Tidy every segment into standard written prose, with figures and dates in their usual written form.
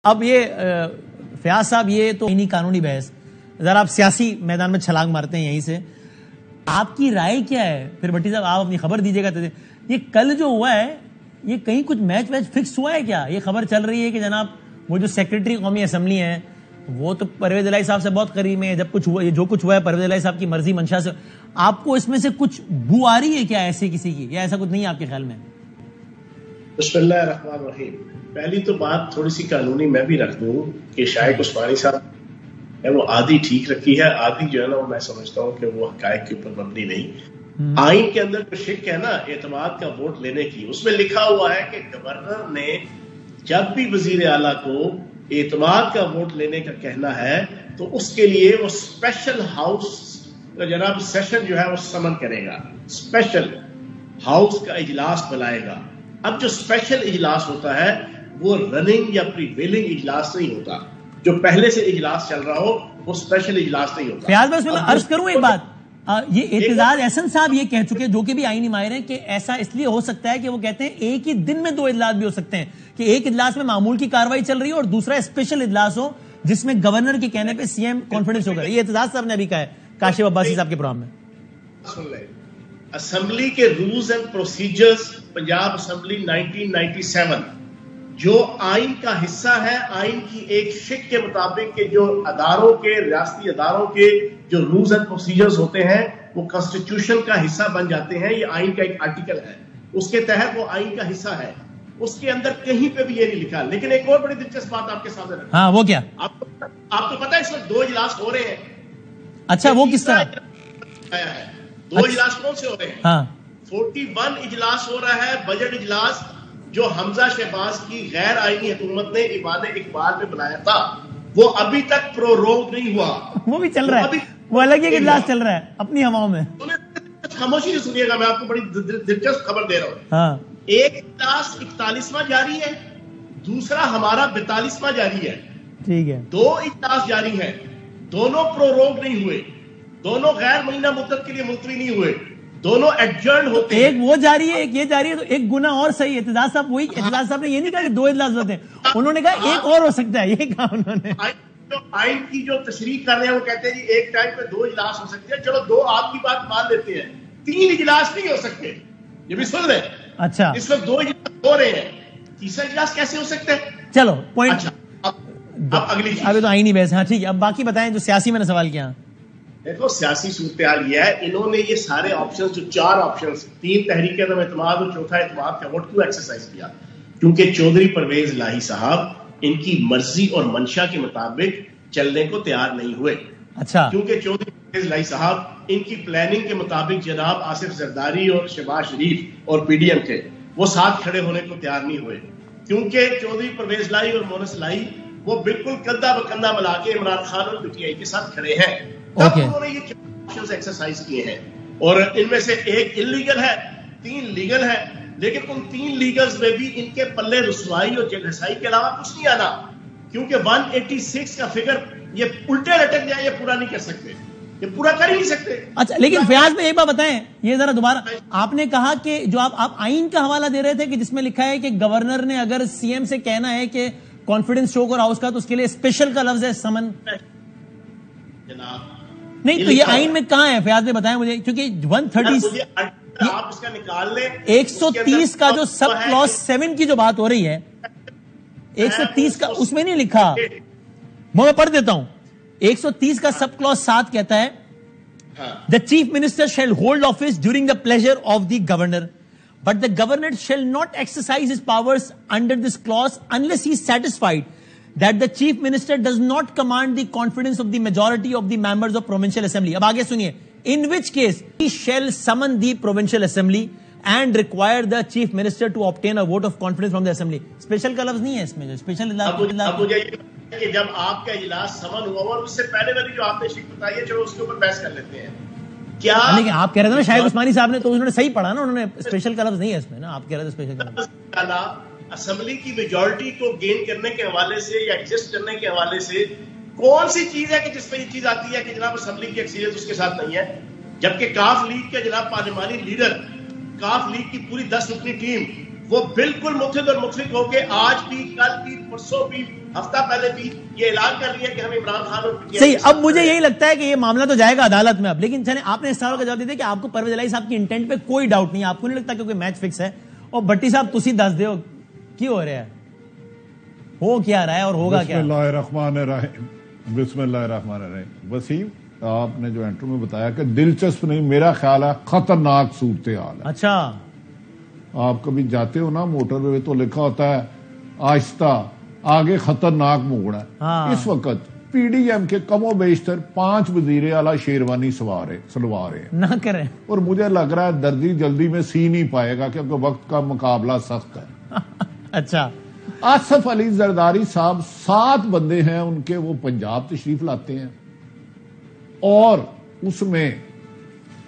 اب یہ فیاض صاحب یہ تو نہیں قانونی بحث، ذرا آپ سیاسی میدان میں چھلانگ مارتے ہیں یہیں سے، آپ کی رائے کیا ہے؟ پھر بھٹی صاحب آپ اپنی خبر دیجیے گا۔ یہ کل جو ہوا ہے یہ کہیں کچھ میچ ویچ فکس ہوا ہے کیا؟ یہ خبر چل رہی ہے کہ جناب وہ جو سیکرٹری قومی اسمبلی ہیں وہ تو پرویز الہی صاحب سے بہت قریب ہیں، جب کچھ ہوا جو کچھ ہوا ہے پرویز الہی صاحب کی مرضی منشا سے، آپ کو اس میں سے کچھ بو آ رہی ہے کیا ایسے کسی کی، یا ایسا کچھ نہیں ہے آپ کے خیال میں؟ بسم اللہ الرحمن الرحیم۔ پہلی تو بات تھوڑی سی قانونی میں بھی رکھ دوں کہ شائق عثمانی صاحب ہے وہ آدھی ٹھیک رکھی ہے، آدھی جو ہے نا وہ میں سمجھتا ہوں کہ وہ حقائق کے اوپر مبنی نہیں۔ آئین کے اندر جو شک ہے نا اعتماد کا ووٹ لینے کی، اس میں لکھا ہوا ہے کہ گورنر نے جب بھی وزیر اعلیٰ کو اعتماد کا ووٹ لینے کا کہنا ہے تو اس کے لیے وہ اسپیشل ہاؤس جناب سیشن جو ہے وہ سمن کرے گا، اسپیشل ہاؤس کا اجلاس بلائے گا۔ اب جو اسپیشل اجلاس ہوتا ہے وہ رننگ یا پریویلنگ اجلاس نہیں ہوتا، جو پہلے سے اجلاس چل رہا ہو وہ اسپیشل اجلاس نہیں ہوتا۔ فیاض بھائی اس میں عرض کروں ایک بات، یہ اعتزاز احسن صاحب یہ کہہ چکے جو کہ بھی آئینی ماہر ہیں کہ ایسا اس لیے ہو سکتا ہے کہ وہ کہتے ہیں ایک ہی دن میں 2 اجلاس بھی ہو سکتے ہیں، کہ ایک اجلاس میں معمول کی کاروائی چل رہی ہے اور دوسرا اسپیشل اجلاس ہو جس میں گورنر کے کہنے پہ سی ایم کانفیڈنس ہوگا۔ یہ اعتزاز صاحب نے ابھی کہا ہے کاشف عباسی صاحب کے پروگرام میں۔ سن لیں، اسمبلی کے rules and procedures Punjab assembly 1997 جو آئین کا حصہ ہے، آئین کی ایک شک کے مطابق کہ جو اداروں کے ریاستی اداروں کے جو رولز اینڈ پروسیجرز ہوتے ہیں وہ کانسٹیٹیوشن کا حصہ بن جاتے ہیں۔ یہ آئین کا ایک آرٹیکل ہے، اس کے تحت وہ آئین کا حصہ ہے، اس کے اندر کہیں پہ بھی یہ نہیں لکھا۔ لیکن ایک اور بڑی دلچسپ بات آپ کے سامنے رکھتا ہوں۔ ہاں وہ کیا؟ آپ کو پتا ہے اس وقت 2 اجلاس ہو رہے ہیں۔ اچھا وہ کس طرح؟ 2 اجلاس کون سے ہو رہے ہیں؟ ہاں 41 اجلاس ہو رہا ہے، بجٹ اجلاس جو حمزہ شہباز کی غیر آئینی حکومت نے ایوان اقبال میں بنایا تھا، وہ ابھی تک پروروگ نہیں ہوا، وہ بھی چل رہا ہے، وہ الگ ایک اجلاس چل رہا ہے اپنی ہواؤں میں۔ خاموشی سے سنیے گا، میں آپ کو بڑی دلچسپ خبر دے رہا ہوں۔ ہاں ایک اجلاس 41واں جاری ہے، دوسرا ہمارا 42واں جاری ہے، ٹھیک ہے، 2 اجلاس جاری ہیں، دونوں پروروگ نہیں ہوئے، دونوں غیر مہینہ مدت کے لیے ملتوی نہیں ہوئے، دونوں ایڈجرن ہوتے ہیں۔ ایک وہ جاری ہے ایک یہ جاری ہے، تو ایک گنا اور صحیح ہے۔ اعتزاز صاحب وہی اعتزاز صاحب نے یہ نہیں کہا کہ 2 اجلاس ہوتے ہیں، انہوں نے کہا ایک اور ہو سکتا ہے، یہ کہا انہوں نے۔ آئین کی جو تشریح کر رہے ہیں وہ کہتے ہیں جی ایک ٹائم پہ 2 اجلاس ہو سکتے ہیں، چلو 2 آپ کی بات مان لیتے ہیں، 3 اجلاس نہیں ہو سکتے، یہ بھی سن لیں۔ اچھا اس وقت 2 اجلاس ہو رہے ہیں، تیسرا اجلاس کیسے ہو سکتا ہے؟ چلو پوائنٹ، اب اگلی چیز، ابھی تو آئینی بحث ہے۔ ہاں ٹھیک ہے، اب باقی بتائیں جو سیاسی میں نے سوال کیا۔ دیکھو سیاسی صورتحال یہ ہے، انہوں نے یہ سارے آپشنز جو 4 آپشنز 3 تحریک عدم اعتماد اور چوتھا اعتماد کا ووٹ کیوں ایکسرسائز کیا؟ کیونکہ چودھری پرویز الہی صاحب ان کی مرضی اور منشا کے مطابق چلنے کو تیار نہیں ہوئے۔ اچھا، کیونکہ چودھری پرویز الہی صاحب ان کی پلاننگ کے مطابق جناب آصف زرداری اور شہباز شریف اور پی ڈی ایم کے وہ ساتھ کھڑے ہونے کو تیار نہیں ہوئے، کیونکہ چودھری پرویز الہی اور مونس الہی وہ بالکل کندھا بکندھا ملا کے عمران خان اور پی ٹی آئی کے ساتھ کھڑے ہیں۔ انہوں نے یہ آپشنز ایکسرسائز کیے ہیں اور ان میں سے ایک انلیگل ہے، 3 لیگل ہے، لیکن ان 3 لیگلز میں بھی ان کے پلے رسوائی اور جیل رسائی کے علاوہ کچھ نہیں آنا، کیونکہ 186 کا فگر یہ الٹے لٹک جائے یہ پورا نہیں کر سکتے، یہ پورا کر ہی نہیں سکتے۔ اچھا لیکن فیاض میں ایک بات بتائیں، یہ ذرا دوبارہ آپ نے کہا کہ جو آپ آئین کا حوالہ دے رہے تھے کہ جس میں لکھا ہے کہ گورنر نے اگر سی ایم سے کہنا ہے کہ کانفیڈنس شو اور ہاؤس کا تو اس کے لیے اسپیشل کا لفظ ہے سمن، جناب نہیں تو یہ آئین میں کہاں ہے؟ فیاض میں بتائیں مجھے، کیونکہ 130 آپ اس کا نکال لیں، 130 کا جو سب کلوز 7 کی جو بات ہو رہی ہے 130 کا اس میں نہیں لکھا، میں پڑھ دیتا ہوں۔ 130 کا سب کلوز 7 کہتا ہے The chief minister shall hold office during the pleasure of the governor, but the governor shall not exercise his powers under this clause unless he is satisfied that the chief minister does not command the confidence of the majority of the members of provincial assembly. اب آگے سنیے، in which case he shall summon the provincial assembly and require the chief minister to obtain a vote of confidence from the assembly. Special کا لفظ نہیں ہے اس میں، جو special اب مجھے کہ جب آپ کا اجلاس سمن ہوا اور اس سے پہلے والی جو آپ نے شک بتائی ہے چلو اس کے اوپر بحث کر لیتے ہیں۔ کیا لیکن آپ کہہ رہے تھے نا شائق عثمانی صاحب نے تو انہوں نے صحیح پڑھا نا، انہوں نے اسپیشل کا لفظ نہیں ہے اس میں نا، آپ کہہ رہے تھے اسپیشل کا لفظ۔ اسمبلی کی میجورٹی کو گین کرنے کے حوالے سے یا ایڈجسٹ کرنے کے حوالے سے کون سی چیز ہے کہ جس پہ یہ چیز آتی ہے کہ جناب اسمبلی کی اکثریت اس کے ساتھ نہیں ہے، جبکہ کاف لیگ کے جناب پارلیمانی لیڈر، کاف لیگ کی پوری 10 رکنی ٹیم وہ بالکل متحد اور متفق ہو کے آج بھی، کل بھی، پرسوں بھی، ہفتہ پہلے بھی یہ اعلان کر رہی ہے کہ ہم عمران خان اور صحیح. اب مجھے یہی لگتا ہے کہ یہ معاملہ تو جائے گا عدالت میں اب، لیکن آپ نے اس سوال کا جواب دیا کہ آپ کو پرویز الہی صاحب کی انٹینٹ پہ کوئی ڈاؤٹ نہیں ہے، آپ کو نہیں لگتا کیونکہ میچ فکس ہے. اور بٹی صاحب تسی دس دیو کی ہو رہا ہے، ہو کیا رہا ہے اور ہوگا کیا؟ بسم اللہ الرحمن الرحیم. بسم اللہ الرحمن الرحیم. وسیم، آپ نے جو انٹرو میں بتایا کہ دلچسپ نہیں، میرا خیال ہے خطرناک صورتحال ہے. اچھا، آپ کبھی جاتے ہو نا موٹر وے تو لکھا ہوتا ہے آہستہ، آگے خطرناک موڑ ہے. اس وقت پی ڈی ایم کے کم و بیشتر 5 وزیر اعلیٰ شیروانی سلوا رہے ہیں نہ کریں، اور مجھے لگ رہا ہے درجی جلدی میں سی نہیں پائے گا کیونکہ وقت کا مقابلہ سخت ہے. اچھا، آصف علی زرداری صاحب 7 بندے ہیں ان کے، وہ پنجاب تشریف لاتے ہیں اور اس میں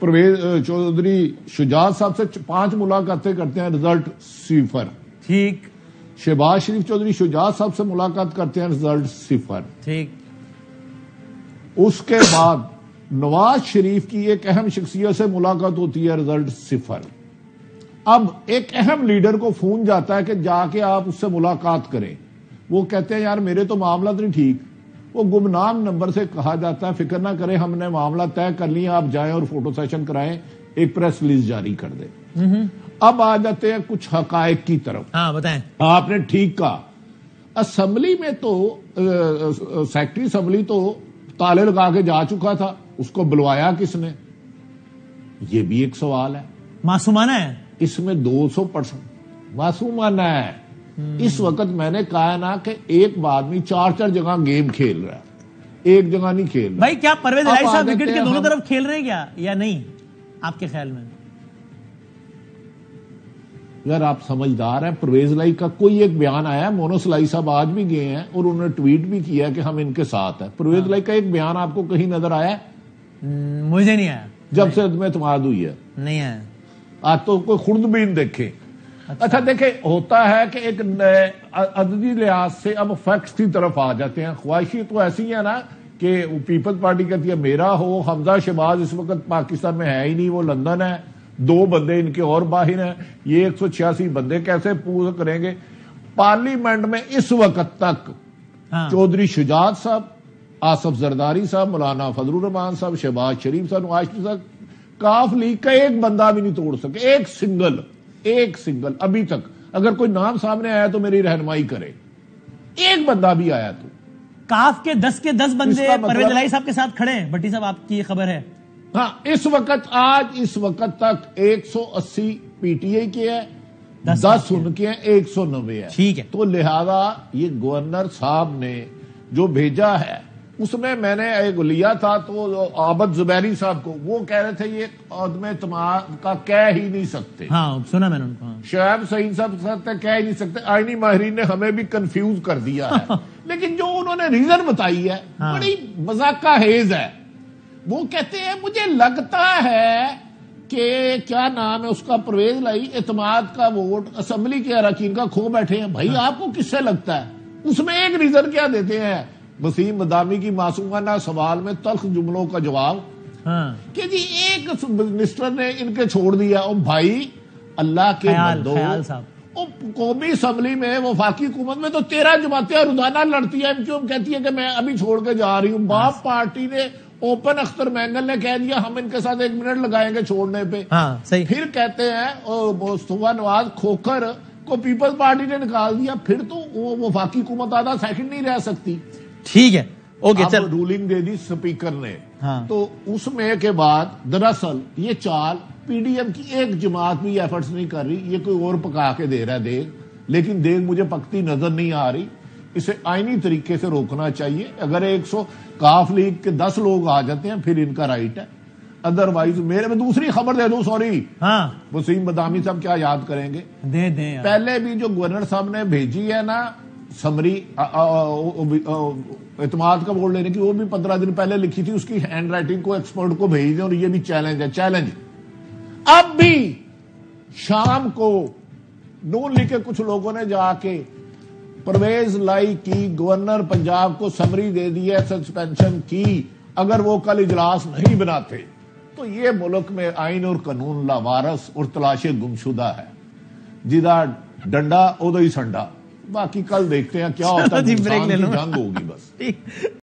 پرویز چودھری شجاعت صاحب سے 5 ملاقاتیں کرتے ہیں، رزلٹ 0. ٹھیک. شہباز شریف چودھری شجاعت صاحب سے ملاقات کرتے ہیں، رزلٹ 0. ٹھیک. اس کے بعد نواز شریف کی ایک اہم شخصیت سے ملاقات ہوتی ہے، رزلٹ 0. اب ایک اہم لیڈر کو فون جاتا ہے کہ جا کے آپ اس سے ملاقات کریں. وہ کہتے ہیں یار میرے تو معاملات نہیں ٹھیک. وہ گمنام نمبر سے کہا جاتا ہے فکر نہ کریں ہم نے معاملہ طے کر لیا، آپ جائیں اور فوٹو سیشن کرائیں، ایک پریس ریلیز جاری کر دیں. اب آ جاتے ہیں کچھ حقائق کی طرف. ہاں بتائیں. آپ نے ٹھیک کہا، اسمبلی میں تو سیکرٹری اسمبلی تو تالے لگا کے جا چکا تھا، اس کو بلوایا کس نے؟ یہ بھی ایک سوال ہے. معصومانہ ہے اس میں 200% معصومانہ ہے. اس وقت میں نے کہا نا کہ ایک آدمی 4 جگہ گیم کھیل رہا ہے، ایک جگہ نہیں کھیل رہا. بھائی کیا پرویز الہی صاحب وکٹ کے دونوں طرف کھیل رہے ہیں کیا یا نہیں آپ کے خیال میں؟ یار آپ سمجھدار ہیں. پرویز الہی کا کوئی ایک بیان آیا ہے، مونس الہی صاحب آج بھی گئے ہیں اور انہوں نے ٹویٹ بھی کیا کہ ہم ان کے ساتھ ہیں. پرویز الہی کا ایک بیان آپ کو کہیں نظر آیا؟ مجھے نہیں آیا. جب سے عدم اعتماد ہوئی ہے نہیں آیا. آج تو کوئی خوردبین دیکھے. اچھا دیکھیں، ہوتا ہے کہ ایک عددی لحاظ سے اب فیکٹس کی طرف آ جاتے ہیں. خواہشی تو ایسی ہے نا کہ پیپلز پارٹی کہتی ہے میرا ہو. حمزہ شہباز اس وقت پاکستان میں ہے ہی نہیں، وہ لندن ہے. 2 بندے ان کے اور باہر ہیں. یہ 186 بندے کیسے پورا کریں گے؟ پارلیمنٹ میں اس وقت تک چودھری شجاعت صاحب، آصف زرداری صاحب، مولانا فضل الرحمان صاحب، شہباز شریف صاحب، نواز شریف صاحب، کاف لیگ کا ایک بندہ بھی نہیں توڑ سکے. ایک سنگل ابھی تک. اگر کوئی نام سامنے آیا تو میری رہنمائی کرے. ایک بندہ بھی آیا تو کاف کے 10 کے 10 بندے پرویز الہی صاحب کے ساتھ کھڑے ہیں. بٹی صاحب آپ کی یہ خبر ہے؟ ہاں، اس وقت تک 180 پی ٹی آئی کے ہیں، 10 ان کے ہیں، 190 ہے. ٹھیک ہے. تو لہذا یہ گورنر صاحب نے جو بھیجا ہے اس میں نے ایک لیا تھا تو عابد زبیری صاحب کو، وہ کہہ رہے تھے یہ عدم اعتماد کا کہہ ہی نہیں سکتے. ہاں سنا میں نے ان کو. شعیب سعید صاحب کہہ ہی نہیں سکتے. آئینی ماہرین نے ہمیں بھی کنفیوز کر دیا ہے. لیکن جو انہوں نے ریزن بتائی ہے بڑی مذاقہ خیز ہے. وہ کہتے ہیں مجھے لگتا ہے کہ کیا نام ہے اس کا، پرویز الہی اعتماد کا ووٹ اسمبلی کے اراکین کا کھو بیٹھے ہیں. بھائی آپ کو کس سے لگتا ہے؟ اس میں ایک ریزن کیا دیتے ہیں وسیم مدامی کی معصومانہ سوال میں تلخ جملوں کا جواب کہ جی ایک منسٹر نے ان کے چھوڑ دیا. او بھائی اللہ کے بندو، قومی اسمبلی میں وفاقی حکومت میں تو 13 جماعتیں روزانہ لڑتی ہیں. کیوں کہتی ہے کہ میں ابھی چھوڑ کے جا رہی ہوں. باپ پارٹی نے اوپن اختر مینگل نے کہہ دیا ہم ان کے ساتھ 1 منٹ لگائیں گے چھوڑنے پہ. پھر کہتے ہیں مصطفیٰ نواز کھوکھر کو پیپلز پارٹی نے نکال دیا. پھر تو وہ وفاقی حکومت آدھا سیکنڈ نہیں رہ سکتی. ٹھیک ہے، اوکے. اب رولنگ دے دی اسپیکر نے. تو اس میں کے بعد دراصل یہ چال پی ڈی ایم کی ایک جماعت بھی ایفرٹس نہیں کر رہی. یہ کوئی اور پکا کے دے رہا ہے دیگ، لیکن دیگ مجھے پکتی نظر نہیں آ رہی. اسے آئینی طریقے سے روکنا چاہیے. اگر 100 کاف لیگ کے 10 لوگ آ جاتے ہیں پھر ان کا رائٹ ہے. ادروائز میں دوسری خبر دے دوں. سوری، وسیم مدامی صاحب کیا یاد کریں گے؟ دے دیں. پہلے بھی جو گورنر صاحب نے بھیجی ہے نا سمری اعتماد کا ووٹ لینے کی، وہ بھی 15 دن پہلے لکھی تھی. اس کی ہینڈ رائٹنگ کو ایکسپرٹ کو بھیج دیں. اور یہ بھی چیلنج ہے، چیلنج. اب بھی شام کو نون لیگ کے کچھ لوگوں نے جا کے پرویز الہی کی گورنر پنجاب کو سمری دے دی ہے سسپینشن کی. اگر وہ کل اجلاس نہیں بناتے تو یہ ملک میں آئین اور قانون لاوارث اور تلاش گمشدہ ہے. جدہ ڈنڈا ادو ہی سنڈا. باقی کل دیکھتے ہیں کیا ہوتا ہے. بریک لے لو جنگ ہوگی بس.